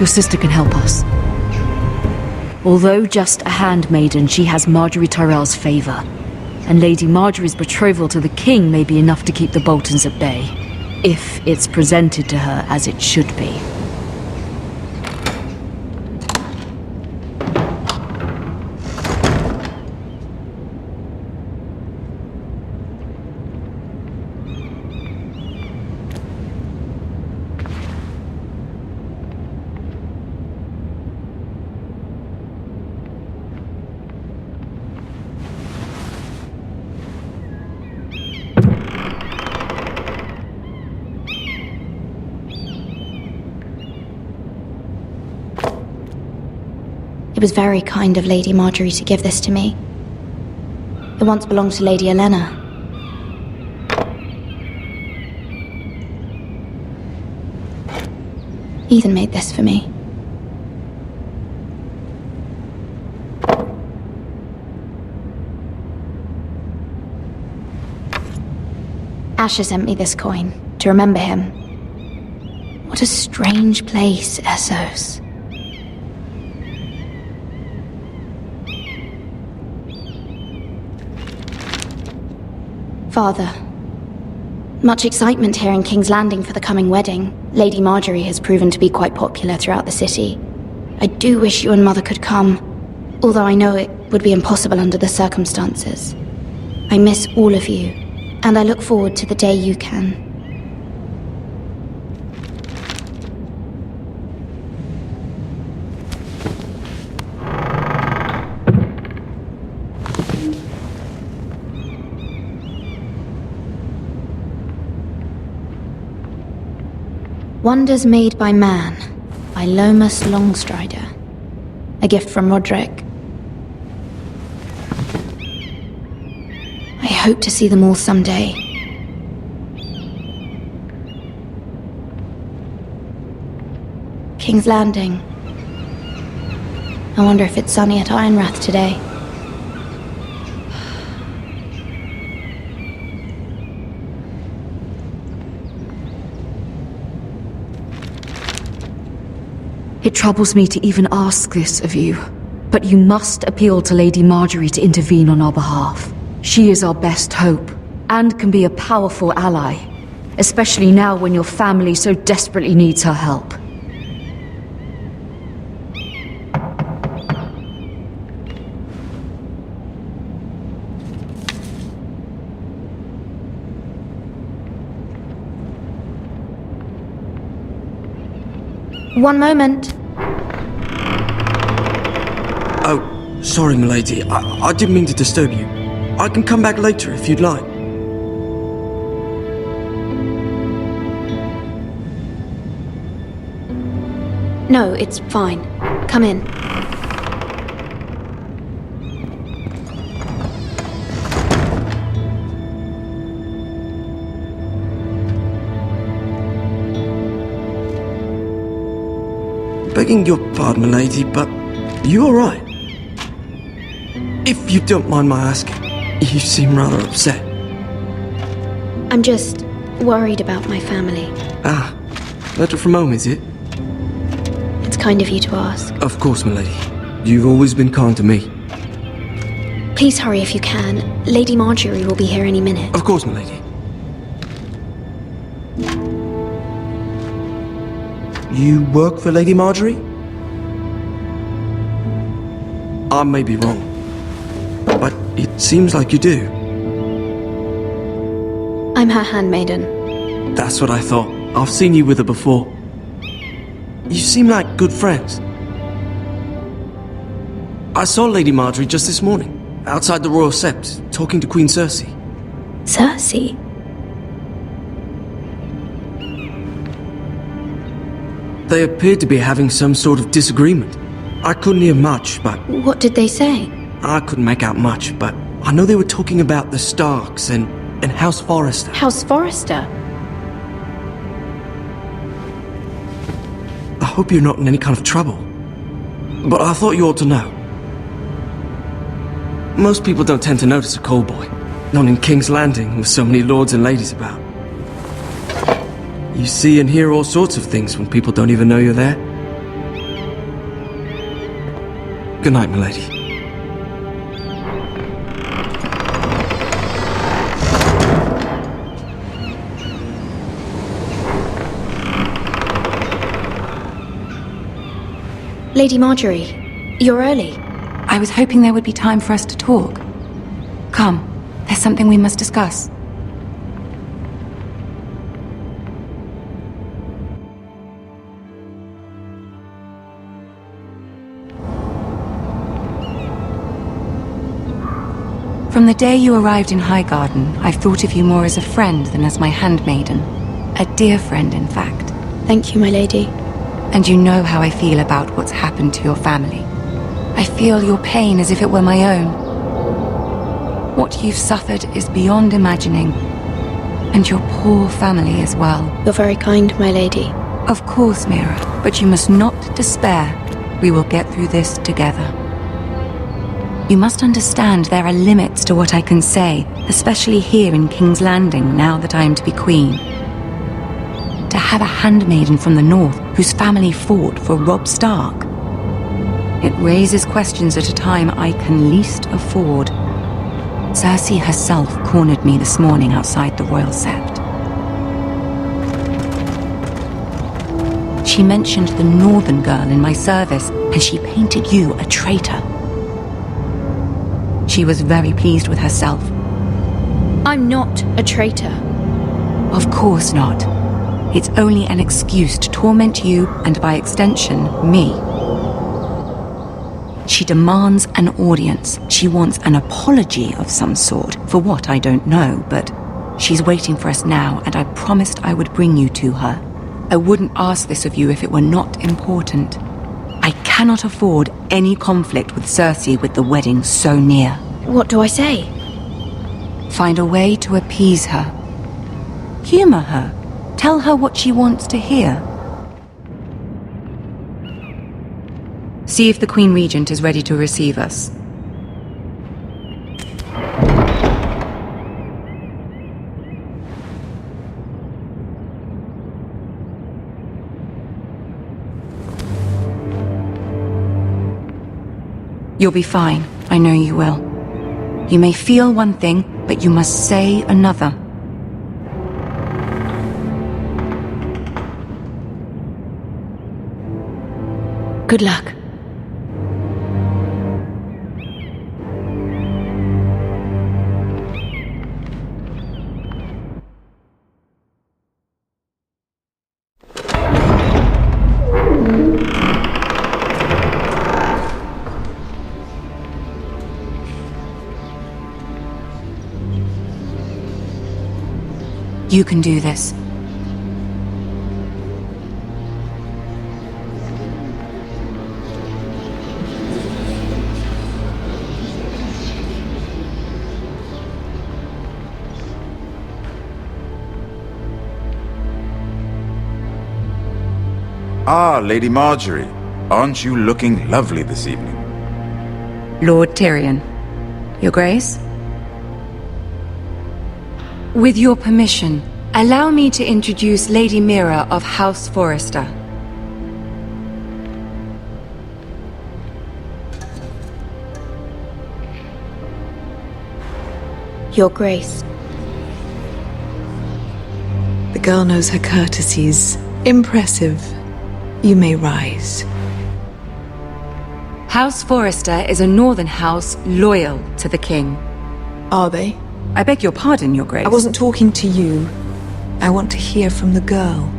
Your sister can help us. Although just a handmaiden, she has Marjorie Tyrell's favor. And Lady Marjorie's betrothal to the king may be enough to keep the Boltons at bay, if it's presented to her as it should be. It was very kind of Lady Marjorie to give this to me. It once belonged to Lady Elena. Ethan made this for me. Asher sent me this coin to remember him. What a strange place, Essos. Father, much excitement here in King's Landing for the coming wedding. Lady Marjorie has proven to be quite popular throughout the city. I do wish you and Mother could come, although I know it would be impossible under the circumstances. I miss all of you, and I look forward to the day you can. Wonders Made by Man, by Lomas Longstrider. A gift from Roderick. I hope to see them all someday. King's Landing. I wonder if it's sunny at Ironrath today. It troubles me to even ask this of you, but you must appeal to Lady Marjorie to intervene on our behalf. She is our best hope, and can be a powerful ally, especially now when your family so desperately needs her help. One moment. Oh, sorry, milady. I didn't mean to disturb you. I can come back later if you'd like. No, it's fine. Come in. Begging your pardon, milady, but you alright? If you don't mind my asking, you seem rather upset. I'm just worried about my family. Ah, letter from home, is it? It's kind of you to ask. Of course, milady. You've always been kind to me. Please hurry if you can. Lady Marjorie will be here any minute. Of course, milady. You work for Lady Marjorie? I may be wrong, but it seems like you do. I'm her handmaiden. That's what I thought. I've seen you with her before. You seem like good friends. I saw Lady Marjorie just this morning, outside the Royal Sept, talking to Queen Cersei. Cersei? They appeared to be having some sort of disagreement. I couldn't hear much, but... What did they say? I couldn't make out much, but I know they were talking about the Starks and House Forrester. House Forrester? I hope you're not in any kind of trouble. But I thought you ought to know. Most people don't tend to notice a call boy. Not in King's Landing with so many lords and ladies about. You see and hear all sorts of things when people don't even know you're there. Good night, milady. Lady Marjorie, you're early. I was hoping there would be time for us to talk. Come, there's something we must discuss. From the day you arrived in Highgarden, I've thought of you more as a friend than as my handmaiden. A dear friend, in fact. Thank you, my lady. And you know how I feel about what's happened to your family. I feel your pain as if it were my own. What you've suffered is beyond imagining. And your poor family as well. You're very kind, my lady. Of course, Mira, but you must not despair. We will get through this together. You must understand there are limits to what I can say, especially here in King's Landing, now that I am to be queen. To have a handmaiden from the north whose family fought for Robb Stark. It raises questions at a time I can least afford. Cersei herself cornered me this morning outside the Royal Sept. She mentioned the northern girl in my service, and she painted you a traitor. She was very pleased with herself. I'm not a traitor. Of course not. It's only an excuse to torment you, and by extension, me. She demands an audience. She wants an apology of some sort, for what I don't know, but she's waiting for us now, and I promised I would bring you to her. I wouldn't ask this of you if it were not important. I cannot afford any conflict with Cersei with the wedding so near. What do I say? Find a way to appease her. Humor her. Tell her what she wants to hear. See if the Queen Regent is ready to receive us. You'll be fine. I know you will. You may feel one thing, but you must say another. Good luck. You can do this. Ah, Lady Marjorie. Aren't you looking lovely this evening? Lord Tyrion. Your Grace? With your permission, allow me to introduce Lady Mira of House Forrester. Your Grace. The girl knows her courtesies. Impressive. You may rise. House Forrester is a northern house loyal to the king. Are they? I beg your pardon, Your Grace. I wasn't talking to you. I want to hear from the girl.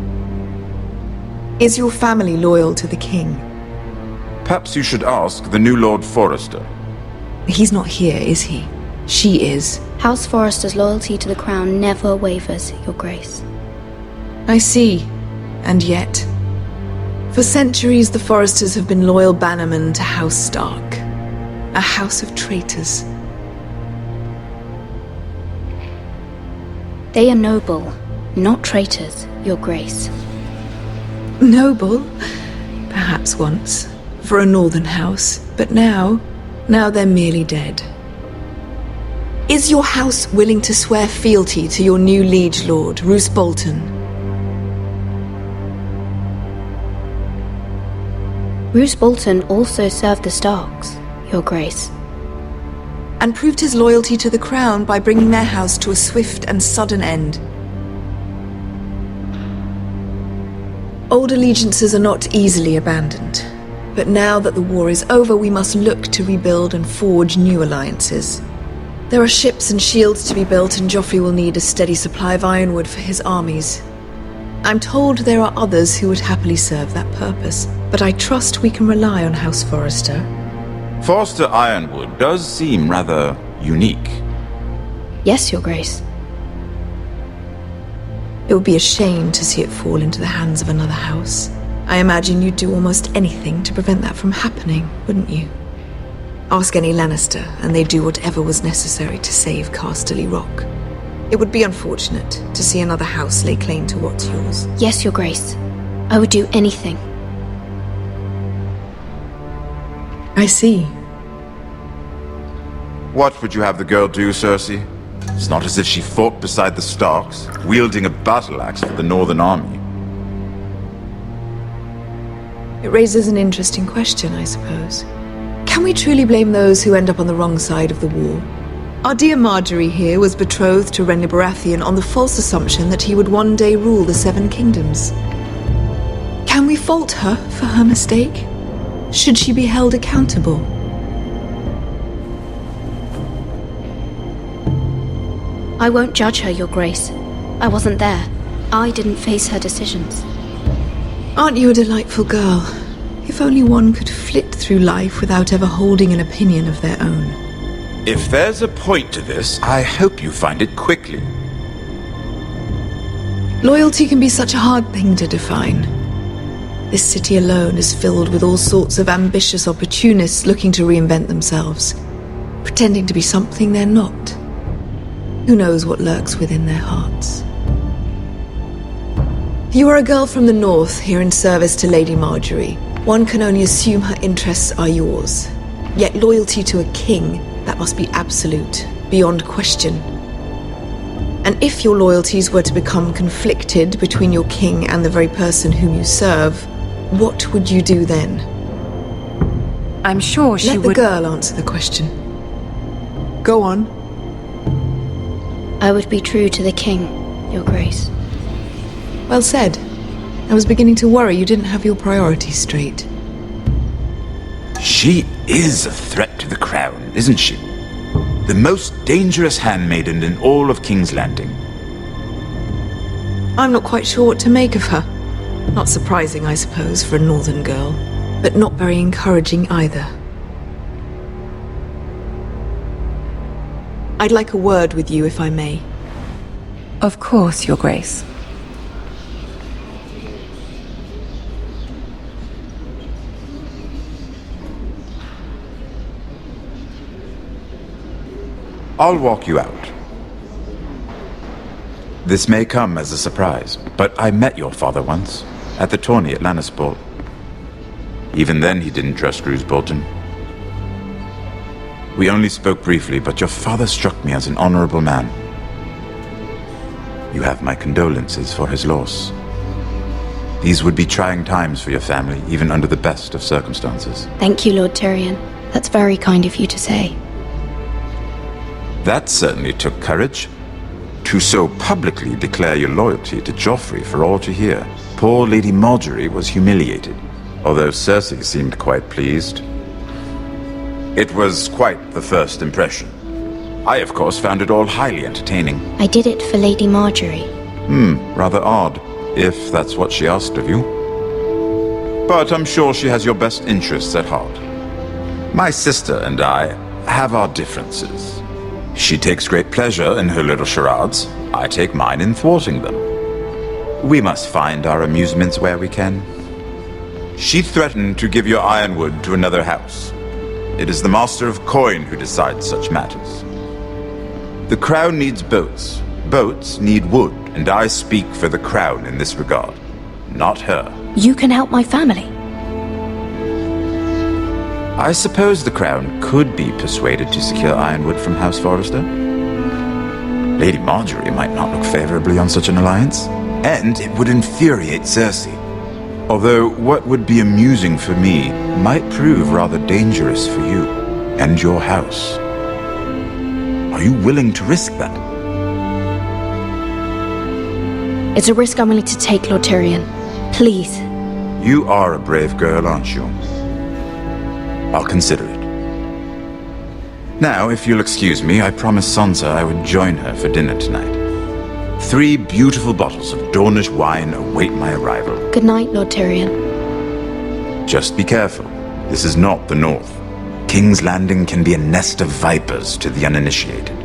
Is your family loyal to the king? Perhaps you should ask the new Lord Forrester. He's not here, is he? She is. House Forrester's loyalty to the crown never wavers, Your Grace. I see. And yet, for centuries the Forresters have been loyal bannermen to House Stark. A house of traitors. They are noble, not traitors, Your Grace. Noble? Perhaps once. For a northern house. But now they're merely dead. Is your house willing to swear fealty to your new liege lord, Roose Bolton? Roose Bolton also served the Starks, Your Grace. And proved his loyalty to the crown by bringing their house to a swift and sudden end. Old allegiances are not easily abandoned. But now that the war is over, we must look to rebuild and forge new alliances. There are ships and shields to be built, and Joffrey will need a steady supply of ironwood for his armies. I'm told there are others who would happily serve that purpose, but I trust we can rely on House Forrester. Forrester Ironwood does seem rather unique. Yes, Your Grace. It would be a shame to see it fall into the hands of another house. I imagine you'd do almost anything to prevent that from happening, wouldn't you? Ask any Lannister, and they'd do whatever was necessary to save Casterly Rock. It would be unfortunate to see another house lay claim to what's yours. Yes, Your Grace. I would do anything. I see. What would you have the girl do, Cersei? It's not as if she fought beside the Starks, wielding a battle axe for the Northern Army. It raises an interesting question, I suppose. Can we truly blame those who end up on the wrong side of the war? Our dear Marjorie here was betrothed to Renly Baratheon on the false assumption that he would one day rule the Seven Kingdoms. Can we fault her for her mistake? Should she be held accountable? I won't judge her, Your Grace. I wasn't there. I didn't face her decisions. Aren't you a delightful girl? If only one could flit through life without ever holding an opinion of their own. If there's a point to this, I hope you find it quickly. Loyalty can be such a hard thing to define. This city alone is filled with all sorts of ambitious opportunists looking to reinvent themselves, pretending to be something they're not. Who knows what lurks within their hearts? You are a girl from the north, here in service to Lady Marjorie. One can only assume her interests are yours. Yet loyalty to a king, that must be absolute, beyond question. And if your loyalties were to become conflicted between your king and the very person whom you serve, what would you do then? I'm sure she would... Let the girl answer the question. Go on. I would be true to the king, Your Grace. Well said. I was beginning to worry you didn't have your priorities straight. She is a threat to the crown, isn't she? The most dangerous handmaiden in all of King's Landing. I'm not quite sure what to make of her. Not surprising, I suppose, for a northern girl, but not very encouraging either. I'd like a word with you, if I may. Of course, Your Grace. I'll walk you out. This may come as a surprise, but I met your father once, at the tourney at Lannisport. Even then he didn't trust Roose Bolton. We only spoke briefly, but your father struck me as an honorable man. You have my condolences for his loss. These would be trying times for your family, even under the best of circumstances. Thank you, Lord Tyrion. That's very kind of you to say. That certainly took courage. To so publicly declare your loyalty to Joffrey for all to hear. Poor Lady Marjorie was humiliated, although Cersei seemed quite pleased. It was quite the first impression. I, of course, found it all highly entertaining. I did it for Lady Marjorie. Rather odd, if that's what she asked of you. But I'm sure she has your best interests at heart. My sister and I have our differences. She takes great pleasure in her little charades. I take mine in thwarting them. We must find our amusements where we can. She threatened to give your ironwood to another house. It is the Master of Coin who decides such matters. The crown needs boats. Boats need wood, and I speak for the crown in this regard, not her. You can help my family. I suppose the crown could be persuaded to secure ironwood from House Forrester. Lady Marjorie might not look favorably on such an alliance, and it would infuriate Cersei. Although what would be amusing for me might prove rather dangerous for you and your house. Are you willing to risk that? It's a risk I'm willing to take, Lord Tyrion. Please. You are a brave girl, aren't you? I'll consider it. Now, if you'll excuse me, I promised Sansa I would join her for dinner tonight. 3 beautiful bottles of Dornish wine await my arrival. Good night, Lord Tyrion. Just be careful. This is not the North. King's Landing can be a nest of vipers to the uninitiated.